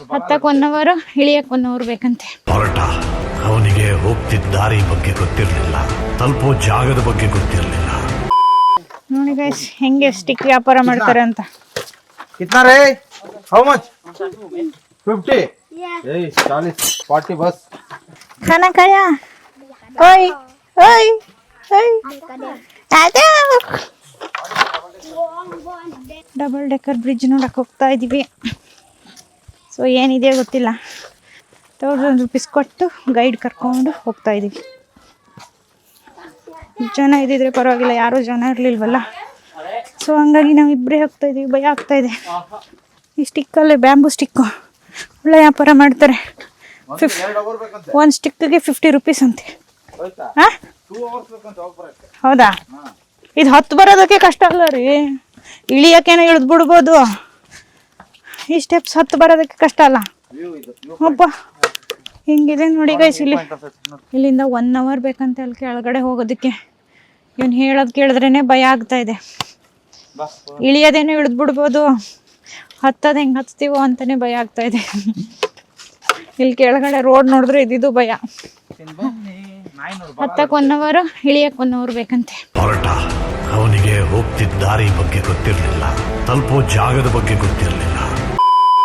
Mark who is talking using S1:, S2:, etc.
S1: ಹತ್ತಕ್ಕೆ 1 hour, ಇಳಿಯಕ್ಕೆ 1 hour ಬೇಕಂತೆ.
S2: ಹೊರಟ ಅವನಿಗೆ ಹೋಗ್ತಿದ್ದ ದಾರಿ ಬಗ್ಗೆ ಗೊತ್ತಿರಲಿಲ್ಲ, ತಲುಪೋ ಜಾಗದ ಬಗ್ಗೆ ಗೊತ್ತಿರಲಿಲ್ಲ.
S1: ನೋಡಿ ಗೈಸ್ ಹೆಂಗೆ ಸ್ಟಿಕ್ ವ್ಯಾಪಾರ ಮಾಡ್ತಾರೆ ಅಂತ.
S3: कितना रे? How much? 50. Hey, 40, 40 बस.
S1: खाना खाया? ओए ओए ओए आजा. ಡಬಲ್ ಡೆಕ್ಕರ್ ಬ್ರಿಡ್ಜ್ ನೋಡಕ್ಕೆ ಹೋಗ್ತಾ ಇದ್ದೀವಿ. ಸೊ ಏನಿದೆ ಗೊತ್ತಿಲ್ಲ. 1000 ರೂಪೀಸ್ ಕೊಟ್ಟು ಗೈಡ್ ಕರ್ಕೊಂಡು ಹೋಗ್ತಾ ಇದ್ದೀವಿ. ಜನ ಇದ್ದಿದ್ರೆ ಪರವಾಗಿಲ್ಲ, ಯಾರೂ ಜನ ಇರಲಿಲ್ವಲ್ಲ. ಸೊ ಹಂಗಾಗಿ ನಾವು ಇಬ್ಬರೇ ಹೋಗ್ತಾ ಇದ್ದೀವಿ. ಭಯ ಆಗ್ತಾ ಇದೆ. ಈ ಸ್ಟಿಕ್ಕಲ್ಲೇ ಬ್ಯಾಂಬೂ ಸ್ಟಿಕ್ಕು ಒಳ್ಳೆ ವ್ಯಾಪಾರ ಮಾಡ್ತಾರೆ. 1 ಸ್ಟಿಕ್ಗೆ 50 ರೂಪೀಸ್ ಅಂತೆ. ಹಾಂ, ಹೌದಾ? ಇದು 10 ಬರೋದಕ್ಕೆ ಕಷ್ಟ ಅಲ್ಲ ರೀ, ಇಳಿಯೋಕ್ಕೇನೋ ಇಳಿದು ಬಿಡ್ಬೋದು. ಈ ಸ್ಟೆಪ್ಸ್ 10 ಬರೋದಕ್ಕೆ ಕಷ್ಟ ಅಲ್ಲ. ಒಬ್ಬ ಹಿಂಗಿದೆ ನೋಡಿ ಗೈಸ್. ಇಲ್ಲಿಂದ 1 ಅವರ್ ಬೇಕಂತೆ ಅಲ್ಲಿ ಕೆಳಗಡೆ ಹೋಗೋದಕ್ಕೆ. ಇವನು ಹೇಳೋದು ಕೇಳಿದ್ರೇ ಭಯ ಆಗ್ತಾ ಇದೆ. ಇಳಿಯೋದೇನೋ ಇಳಿದು ಬಿಡ್ಬೋದು, ಹತ್ತೋದು ಹೆಂಗೆ ಹತ್ತೀವೋ ಅಂತಲೇ ಭಯ ಆಗ್ತಾ ಇದೆ. ಇಲ್ಲಿ ಕೆಳಗಡೆ ರೋಡ್ ನೋಡಿದ್ರೆ ಇದ್ದಿದ್ದು ಭಯ. ಹತ್ತಕ್ಕೆ 1 ಅವರ್, ಇಳಿಯಕ್ಕೆ 1 ಅವರ್ ಬೇಕಂತೆ.
S2: ಹೊರಟ ಅವನಿಗೆ ಹೋಗ್ತಿದ್ದ ದಾರಿ ಬಗ್ಗೆ ಗೊತ್ತಿರಲಿಲ್ಲ, ತಲುಪೋ ಜಾಗದ ಬಗ್ಗೆ ಗೊತ್ತಿರಲಿಲ್ಲ.